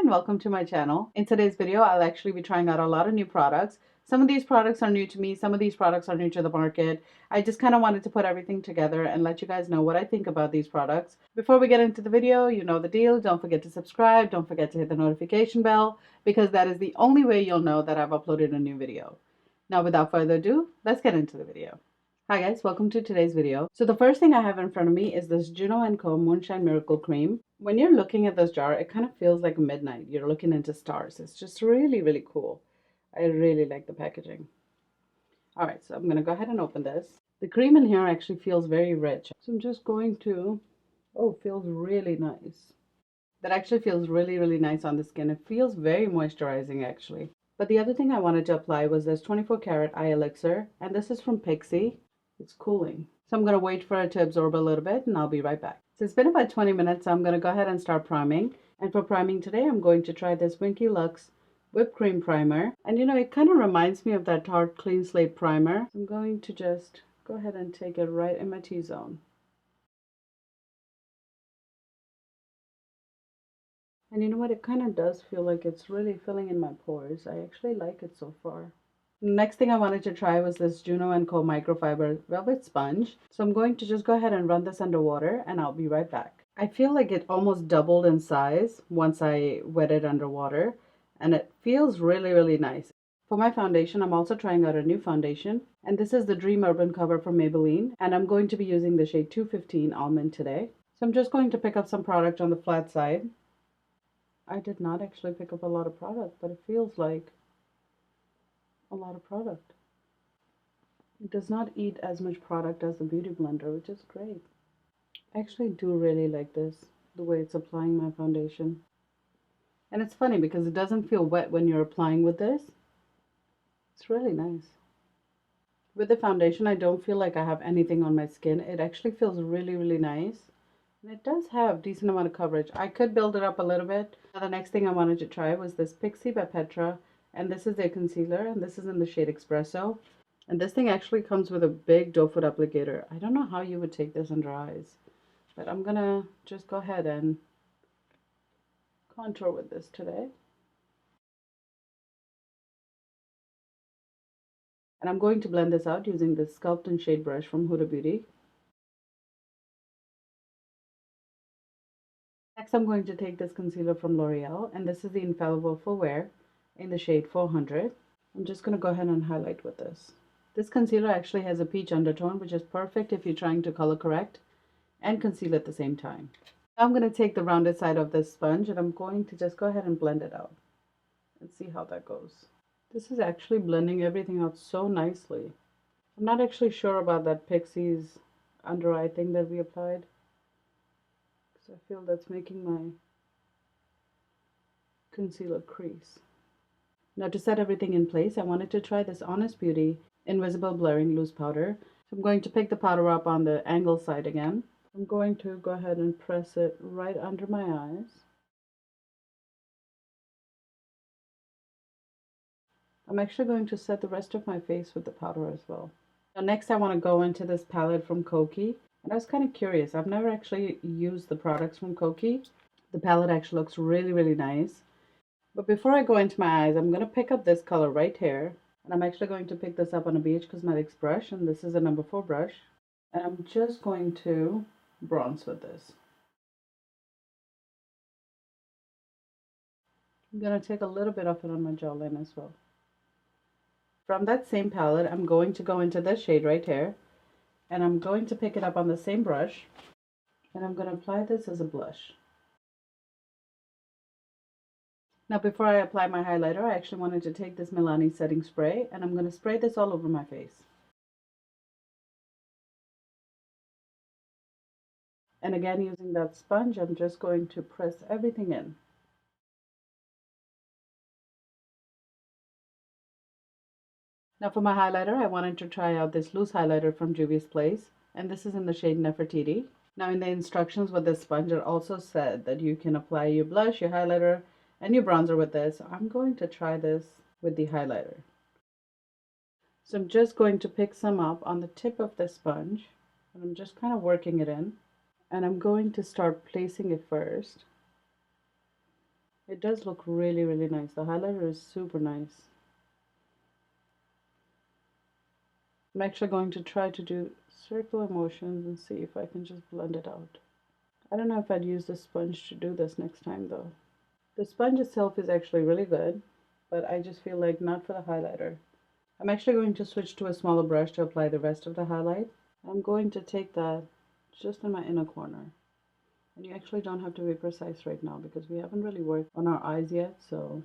and welcome to my channel. In today's video, I'll actually be trying out a lot of new products. Some of these products are new to me, some of these products are new to the market. I just kind of wanted to put everything together and let you guys know what I think about these products. Before we get into the video, you know the deal. Don't forget to subscribe, don't forget to hit the notification bell, because that is the only way you'll know that I've uploaded a new video. Now without further ado, let's get into the video. Hi guys, welcome to today's video. So the first thing I have in front of me is this Juno & Co. Moonshine Miracle Cream. When you're looking at this jar, it kind of feels like midnight. You're looking into stars. It's just really, really cool. I really like the packaging. All right, so I'm going to go ahead and open this. The cream in here actually feels very rich. So I'm just going to, feels really nice. That actually feels really, really nice on the skin. It feels very moisturizing actually. But the other thing I wanted to apply was this 24 karat eye elixir, and this is from Pixi. It's cooling. So I'm going to wait for it to absorb a little bit and I'll be right back. So it's been about 20 minutes, so I'm going to go ahead and start priming. And for priming today, I'm going to try this Winky Lux Whipped Cream Primer. And you know, it kind of reminds me of that Tarte Clean Slate Primer. I'm going to just go ahead and take it right in my T-zone. And you know what? It kind of does feel like it's really filling in my pores. I actually like it so far. Next thing I wanted to try was this Juno & Co. Microfiber Velvet Sponge. So I'm going to just go ahead and run this under water and I'll be right back. I feel like it almost doubled in size once I wet it under water, and it feels really, really nice. For my foundation, I'm also trying out a new foundation, and this is the Dream Urban Cover from Maybelline, and I'm going to be using the shade 215 Almond today. So I'm just going to pick up some product on the flat side. I did not actually pick up a lot of product, but it feels like a lot of product. It does not eat as much product as the Beauty Blender, which is great. I actually do really like this, the way it's applying my foundation. And it's funny because it doesn't feel wet when you're applying with this. It's really nice. With the foundation, I don't feel like I have anything on my skin. It actually feels really, really nice. And it does have decent amount of coverage. I could build it up a little bit. Now, the next thing I wanted to try was this Pixi by Petra. And this is their concealer, and this is in the shade Espresso. And this thing actually comes with a big doe foot applicator. I don't know how you would take this under eyes, but I'm gonna just go ahead and contour with this today. And I'm going to blend this out using this Sculpt and Shade brush from Huda Beauty. Next, I'm going to take this concealer from L'Oreal, and this is the Infallible Full Wear in the shade 400. I'm just going to go ahead and highlight with this. This concealer actually has a peach undertone, which is perfect if you're trying to color correct and conceal at the same time. Now I'm going to take the rounded side of this sponge and I'm going to just go ahead and blend it out and see how that goes. This is actually blending everything out so nicely. I'm not actually sure about that Pixi's under eye thing that we applied, because I feel that's making my concealer crease. Now to set everything in place, I wanted to try this Honest Beauty Invisible Blurring Loose Powder. So I'm going to pick the powder up on the angle side again. I'm going to go ahead and press it right under my eyes. I'm actually going to set the rest of my face with the powder as well. Now next I want to go into this palette from Koki. And I was kind of curious. I've never actually used the products from Koki. The palette actually looks really, really nice. But before I go into my eyes, I'm going to pick up this color right here. And I'm actually going to pick this up on a BH Cosmetics brush. And this is a number 4 brush. And I'm just going to bronze with this. I'm going to take a little bit of it on my jawline as well. From that same palette, I'm going to go into this shade right here. And I'm going to pick it up on the same brush. And I'm going to apply this as a blush. Now before I apply my highlighter, I actually wanted to take this Milani setting spray, and I'm going to spray this all over my face. And again, using that sponge, I'm just going to press everything in. Now for my highlighter, I wanted to try out this loose highlighter from Juvia's Place, and this is in the shade Nefertiti. Now in the instructions with this sponge, it also said that you can apply your blush, your highlighter, and your bronzer with this. I'm going to try this with the highlighter. So I'm just going to pick some up on the tip of the sponge, and I'm just kind of working it in. And I'm going to start placing it first It does look really, really nice. The highlighter is super nice. I'm actually going to try to do circular motions and see if I can just blend it out. I don't know if I'd use the sponge to do this next time though. The sponge itself is actually really good, but I just feel like not for the highlighter. I'm actually going to switch to a smaller brush to apply the rest of the highlight. I'm going to take that just in my inner corner. And you actually don't have to be precise right now because we haven't really worked on our eyes yet. So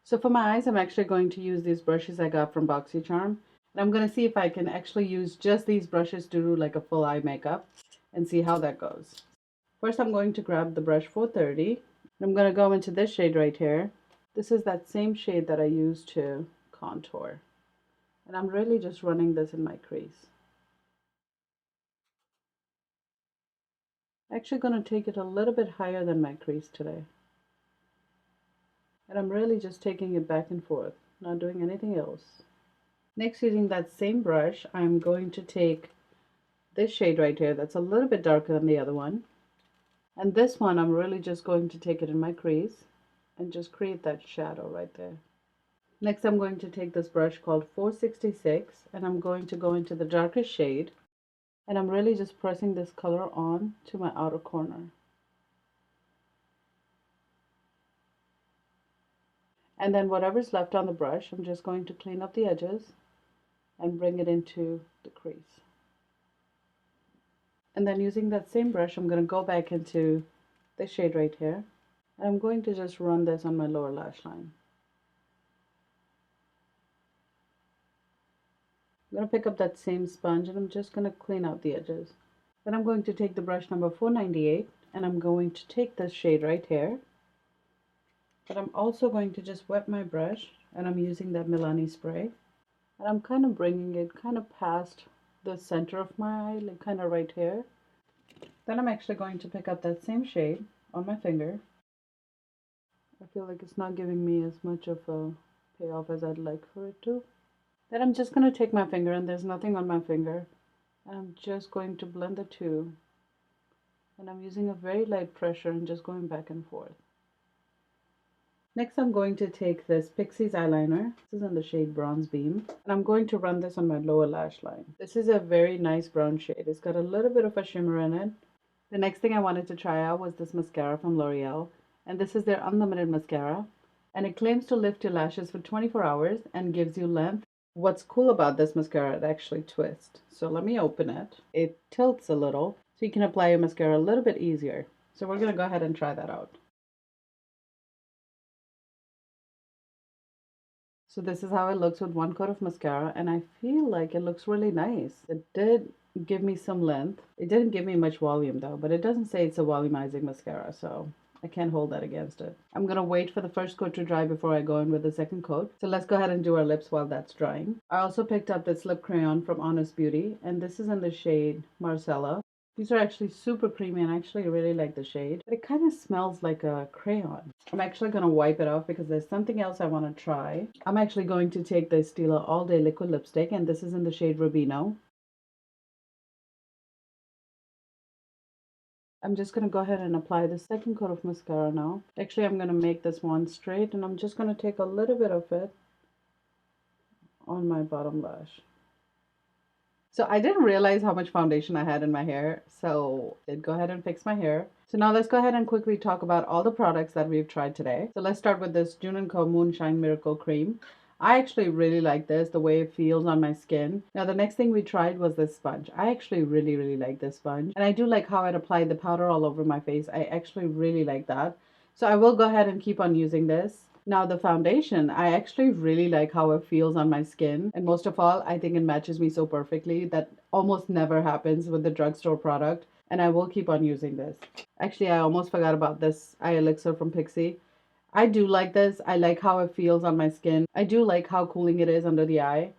for my eyes, I'm actually going to use these brushes I got from BoxyCharm. And I'm going to see if I can actually use just these brushes to do like a full eye makeup and see how that goes. First, I'm going to grab the brush 430. I'm going to go into this shade right here. This is that same shade that I used to contour. And I'm really just running this in my crease. Actually going to take it a little bit higher than my crease today. And I'm really just taking it back and forth, not doing anything else. Next, using that same brush, I'm going to take this shade right here that's a little bit darker than the other one. And this one, I'm really just going to take it in my crease and just create that shadow right there. Next, I'm going to take this brush called 466 and I'm going to go into the darkest shade. And I'm really just pressing this color on to my outer corner. And then whatever's left on the brush, I'm just going to clean up the edges and bring it into the crease. And then using that same brush, I'm going to go back into this shade right here. And I'm going to just run this on my lower lash line. I'm going to pick up that same sponge and I'm just going to clean out the edges. Then I'm going to take the brush number 498 and I'm going to take this shade right here. But I'm also going to just wet my brush and I'm using that Milani spray. And I'm kind of bringing it kind of past the center of my eye, like kind of right here. Then I'm actually going to pick up that same shade on my finger. I feel like it's not giving me as much of a payoff as I'd like for it to. Then I'm just going to take my finger, and there's nothing on my finger. I'm just going to blend the two. And I'm using a very light pressure and just going back and forth. Next, I'm going to take this Pixie's eyeliner. This is in the shade Bronze Beam. And I'm going to run this on my lower lash line. This is a very nice brown shade. It's got a little bit of a shimmer in it. The next thing I wanted to try out was this mascara from L'Oreal. And this is their Unlimited Mascara. And it claims to lift your lashes for 24 hours and gives you length. What's cool about this mascara, it actually twists. So let me open it. It tilts a little, so you can apply your mascara a little bit easier. So we're going to go ahead and try that out. So this is how it looks with one coat of mascara, and I feel like it looks really nice. It did give me some length. It didn't give me much volume though, but it doesn't say it's a volumizing mascara, so I can't hold that against it. I'm gonna wait for the first coat to dry before I go in with the second coat. So let's go ahead and do our lips while that's drying. I also picked up this lip crayon from Honest Beauty, and this is in the shade Marcella. These are actually super creamy and I actually really like the shade, but it kind of smells like a crayon. I'm actually going to wipe it off because there's something else I want to try. I'm actually going to take the Stila All Day Liquid Lipstick, and this is in the shade Rubino. I'm just going to go ahead and apply the second coat of mascara now. Actually, I'm going to make this one straight and I'm just going to take a little bit of it on my bottom lash. So I didn't realize how much foundation I had in my hair, so I did go ahead and fix my hair. So now let's go ahead and quickly talk about all the products that we've tried today. So let's start with this Juno & Co. Moonshine Miracle Cream. I actually really like this, the way it feels on my skin. Now the next thing we tried was this sponge. I actually really like this sponge. And I do like how it applied the powder all over my face. I actually really like that. So I will go ahead and keep on using this. Now the foundation, I actually really like how it feels on my skin. And most of all, I think it matches me so perfectly. That almost never happens with the drugstore product. And I will keep on using this. Actually, I almost forgot about this eye elixir from Pixie. I do like this. I like how it feels on my skin. I do like how cooling it is under the eye.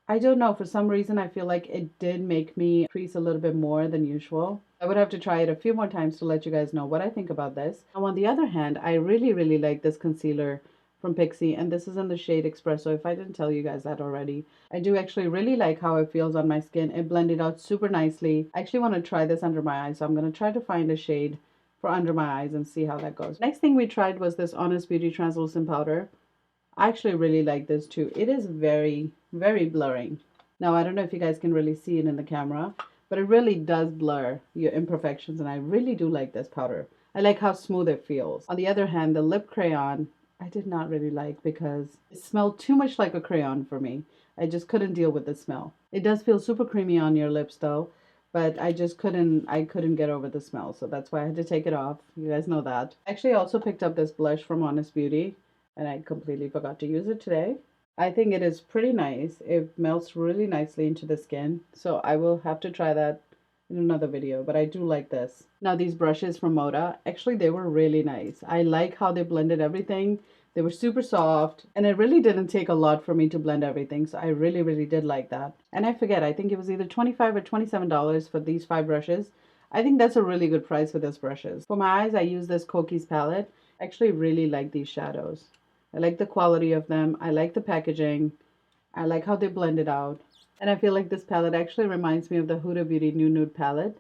I don't know, for some reason I feel like it did make me crease a little bit more than usual. I would have to try it a few more times to let you guys know what I think about this. Now on the other hand, I really like this concealer from Pixie, and this is in the shade Espresso, if I didn't tell you guys that already. I do actually really like how it feels on my skin. It blended out super nicely. I actually want to try this under my eyes, so I'm going to try to find a shade for under my eyes and see how that goes. Next thing we tried was this Honest Beauty translucent powder. I actually really like this too. It is very, very blurring. Now, I don't know if you guys can really see it in the camera, but it really does blur your imperfections, and I really do like this powder. I like how smooth it feels. On the other hand, the lip crayon, I did not really like because it smelled too much like a crayon for me. I just couldn't deal with the smell. It does feel super creamy on your lips though, but I couldn't get over the smell, so that's why I had to take it off. You guys know that. Actually, I also picked up this blush from Honest Beauty, and I completely forgot to use it today. I think it is pretty nice. It melts really nicely into the skin, so I will have to try that in another video, but I do like this. Now these brushes from Moda, actually they were really nice. I like how they blended everything. They were super soft, and it really didn't take a lot for me to blend everything, so I really, really did like that. And I forget, I think it was either $25 or $27 for these 5 brushes. I think that's a really good price for these brushes. For my eyes, I use this Koki's palette. I actually really like these shadows. I like the quality of them. I like the packaging. I like how they blend it out. And I feel like this palette actually reminds me of the Huda Beauty Nude Palette.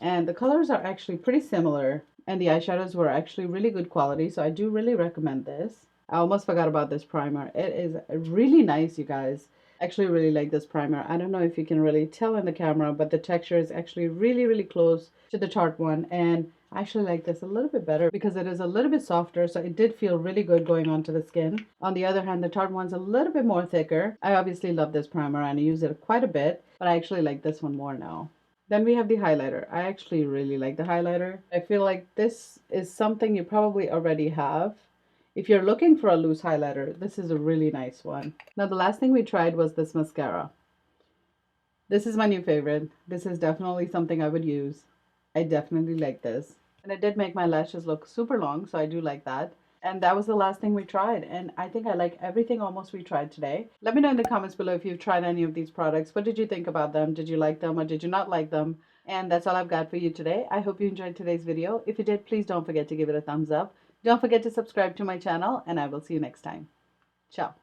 And the colors are actually pretty similar. And the eyeshadows were actually really good quality. So I do really recommend this. I almost forgot about this primer. It is really nice, you guys. I actually really like this primer. I don't know if you can really tell in the camera, but the texture is actually really, really close to the Tarte one. And I actually like this a little bit better because it is a little bit softer, so it did feel really good going onto the skin. On the other hand, the Tarte one's a little bit more thicker. I obviously love this primer and I use it quite a bit, but I actually like this one more now. Then we have the highlighter. I actually really like the highlighter. I feel like this is something you probably already have. If you're looking for a loose highlighter, this is a really nice one. Now the last thing we tried was this mascara. This is my new favorite. This is definitely something I would use. I definitely like this. And it did make my lashes look super long, so I do like that. And that was the last thing we tried. And I think I like everything almost we tried today. Let me know in the comments below if you've tried any of these products. What did you think about them? Did you like them or did you not like them? And that's all I've got for you today. I hope you enjoyed today's video. If you did, please don't forget to give it a thumbs up. Don't forget to subscribe to my channel, and I will see you next time. Ciao.